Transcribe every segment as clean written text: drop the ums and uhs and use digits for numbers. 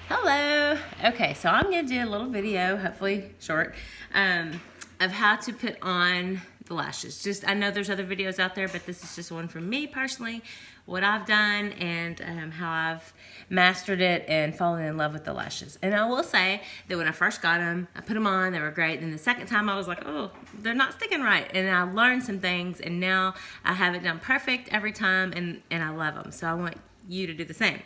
Hello. Okay, so I'm going to do a little video, hopefully short, of how to put on the lashes. I know there's other videos out there, but this is just one from me personally, what I've done and how I've mastered it and fallen in love with the lashes. And I will say that when I first got them, I put them on, they were great. And the second time I was like, oh, they're not sticking right. And I learned some things, and now I have it done perfect every time, and I love them. So I want you to do the same.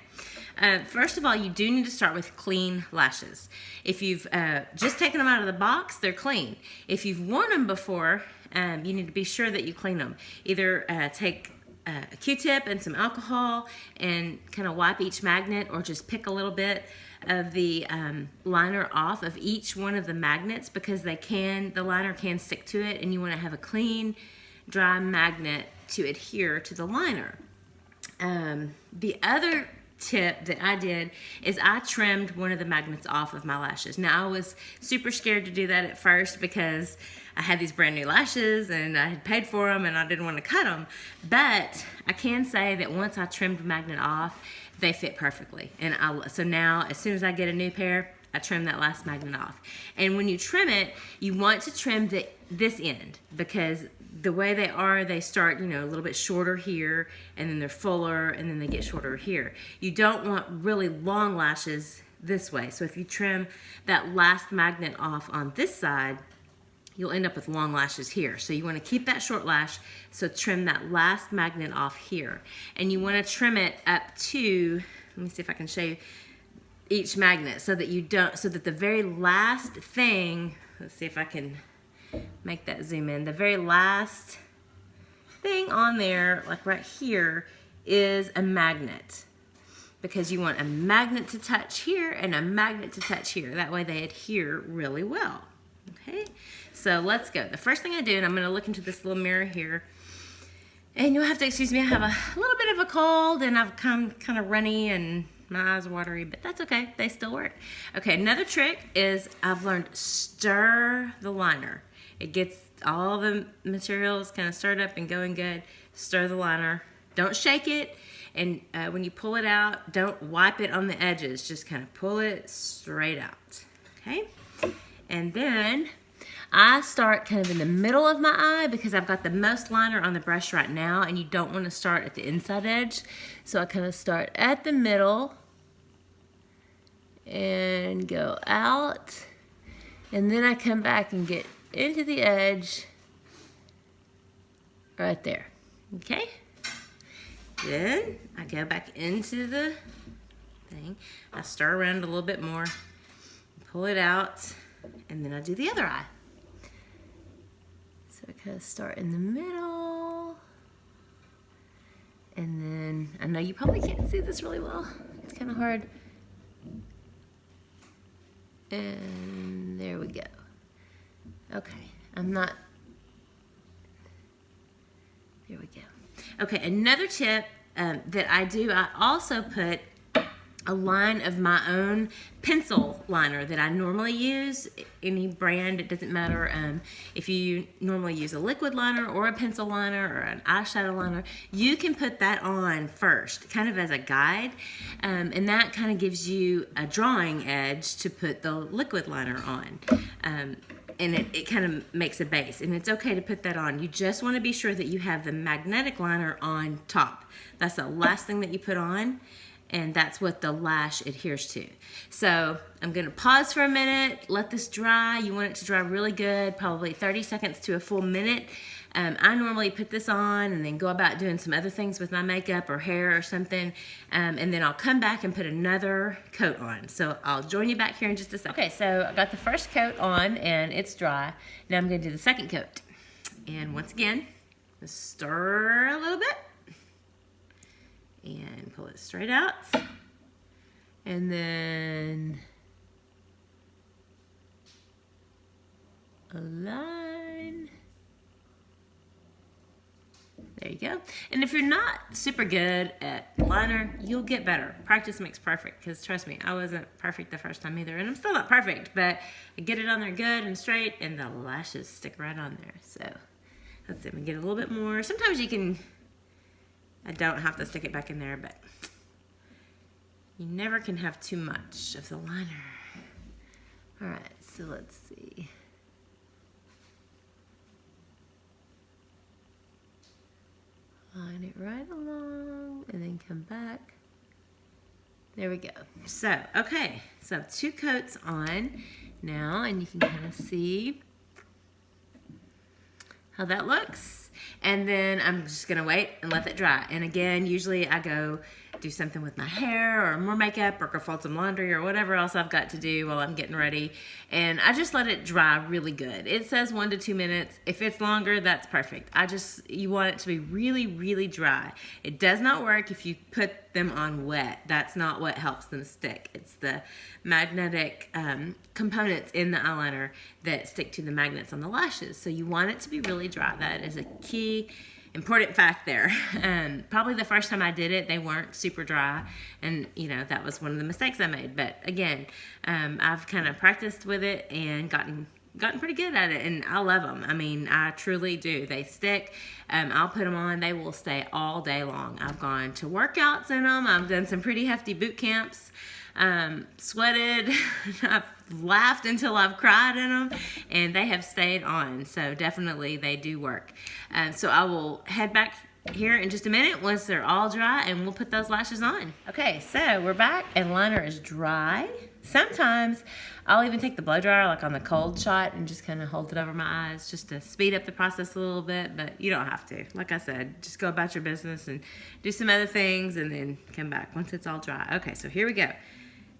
First of all, you do need to start with clean lashes. If you've just taken them out of the box, they're clean. If you've worn them before, you need to be sure that you clean them. Either take a Q-tip and some alcohol and kind of wipe each magnet, or just pick a little bit of the liner off of each one of the magnets, because the liner can stick to it, and you want to have a clean, dry magnet to adhere to the liner. The other tip that I did is I trimmed one of the magnets off of my lashes. Now, I was super scared to do that at first because I had these brand new lashes and I had paid for them and I didn't want to cut them. But I can say that once I trimmed the magnet off, they fit perfectly. And so now, as soon as I get a new pair, I trim that last magnet off. And when you trim it, you want to trim this end, because the way they start, a little bit shorter here, and then they're fuller, and then they get shorter here. You don't want really long lashes this way. So if you trim that last magnet off on this side, you'll end up with long lashes here. So you want to keep that short lash, so trim that last magnet off here. And you want to trim it up to, let me see if I can show you each magnet, so that the very last thing, let's see if I can make that zoom in, the very last thing on there, like right here, is a magnet, because you want a magnet to touch here and a magnet to touch here. That way they adhere really well. Okay, so let's go. The first thing I do, and I'm going to look into this little mirror here, and you'll have to excuse me, I have a little bit of a cold and I've come kind of runny and my eyes are watery, but that's okay, they still work. Okay, another trick is I've learned stir the liner. It gets all the materials kind of stirred up and going good. Stir the liner. Don't shake it. And when you pull it out, don't wipe it on the edges. Just kind of pull it straight out. Okay? And then I start kind of in the middle of my eye, because I've got the most liner on the brush right now, and you don't want to start at the inside edge. So I kind of start at the middle and go out. And then I come back and get into the edge right there. Okay, then I go back into the thing, I stir around a little bit more, pull it out, and then I do the other eye. So I kind of start in the middle, and then I know you probably can't see this really well, it's kind of hard, and there we go. Okay, there we go. Okay, another tip that I do, I also put a line of my own pencil liner that I normally use. Any brand, it doesn't matter. If you normally use a liquid liner or a pencil liner or an eyeshadow liner, you can put that on first, kind of as a guide, and that kind of gives you a drawing edge to put the liquid liner on. And it kind of makes a base, and it's okay to put that on. You just want to be sure that you have the magnetic liner on top. That's the last thing that you put on, and that's what the lash adheres to. So I'm going to pause for a minute, let this dry. You want it to dry really good, probably 30 seconds to a full minute. I normally put this on and then go about doing some other things with my makeup or hair or something, and then I'll come back and put another coat on. So I'll join you back here in just a second. Okay, so I got the first coat on and it's dry. Now I'm going to do the second coat. And once again, just stir a little bit and pull it straight out. And then a line. There you go. And if you're not super good at liner, you'll get better. Practice makes perfect, because trust me, I wasn't perfect the first time either, and I'm still not perfect, but I get it on there good and straight, and the lashes stick right on there. So let's see, I'm gonna get a little bit more. Sometimes I don't have to stick it back in there, but You never can have too much of the liner. All right, so let's see. Line it right along and then come back. There we go. So, okay, so I have 2 coats on now, and you can kind of see how that looks. And then I'm just gonna wait and let it dry. And again, usually I go do something with my hair or more makeup or go fold some laundry or whatever else I've got to do while I'm getting ready. And I just let it dry really good. It says 1 to 2 minutes. If it's longer, that's perfect. You want it to be really, really dry. It does not work if you put them on wet. That's not what helps them stick. It's the magnetic components in the eyeliner that stick to the magnets on the lashes. So you want it to be really dry. That is a key important fact there. Probably the first time I did it, they weren't super dry, and that was one of the mistakes I made. But again, I've kind of practiced with it and gotten pretty good at it, and I love them. I mean, I truly do. They stick. I'll put them on. They will stay all day long. I've gone to workouts in them. I've done some pretty hefty boot camps. Sweated. I've laughed until I've cried in them, and they have stayed on. So definitely they do work. So I will head back here in just a minute once they're all dry, and we'll put those lashes on. Okay, so we're back, and liner is dry. Sometimes I'll even take the blow dryer like on the cold shot and just kind of hold it over my eyes just to speed up the process a little bit, but you don't have to. Like I said, just go about your business and do some other things and then come back once it's all dry. Okay, so here we go.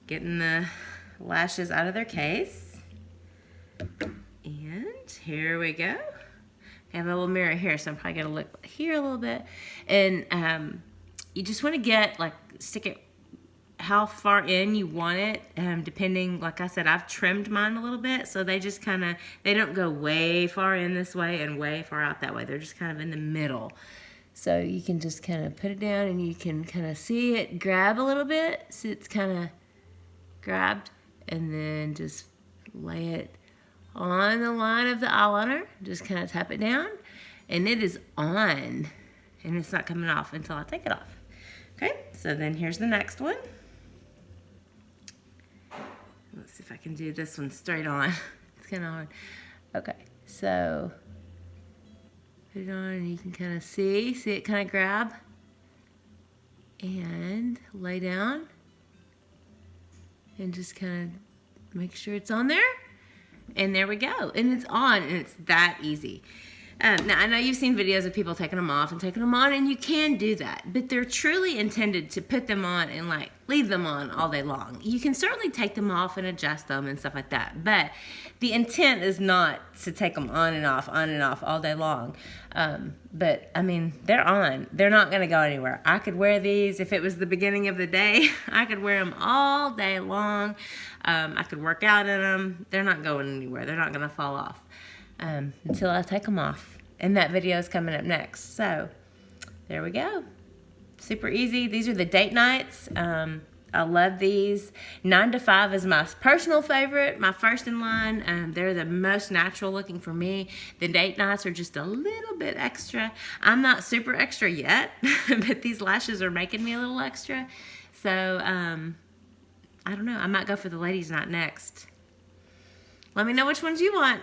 Getting the lashes out of their case. And here we go. I have a little mirror here, so I'm probably gonna look here a little bit. And you just wanna get, stick it how far in you want it, depending, like I said, I've trimmed mine a little bit, so they just they don't go way far in this way and way far out that way. They're just kind of in the middle. So you can just kind of put it down, and you can kind of see it grab a little bit. See, it's kind of grabbed, and then just lay it on the line of the eyeliner. Just kind of tap it down, and it is on, and it's not coming off until I take it off. Okay, so then here's the next one. Let's see if I can do this one straight on. It's kind of hard. Okay, so put it on, and you can kind of see it kind of grab, and lay down, and just kind of make sure it's on there, and there we go, and it's on, and it's that easy. Now, I know you've seen videos of people taking them off and taking them on, and you can do that, but they're truly intended to put them on and leave them on all day long. You can certainly take them off and adjust them and stuff like that, but the intent is not to take them on and off all day long. But I mean, they're on. They're not gonna go anywhere. I could wear these if it was the beginning of the day. I could wear them all day long. I could work out in them. They're not going anywhere. They're not gonna fall off until I take them off. And that video is coming up next. So there we go. Super easy. These are the date nights. I love these. 9 to 5 is my personal favorite, my first in line. They're the most natural looking for me. The date nights are just a little bit extra. I'm not super extra yet, but these lashes are making me a little extra. So I don't know. I might go for the ladies' night next. Let me know which ones you want.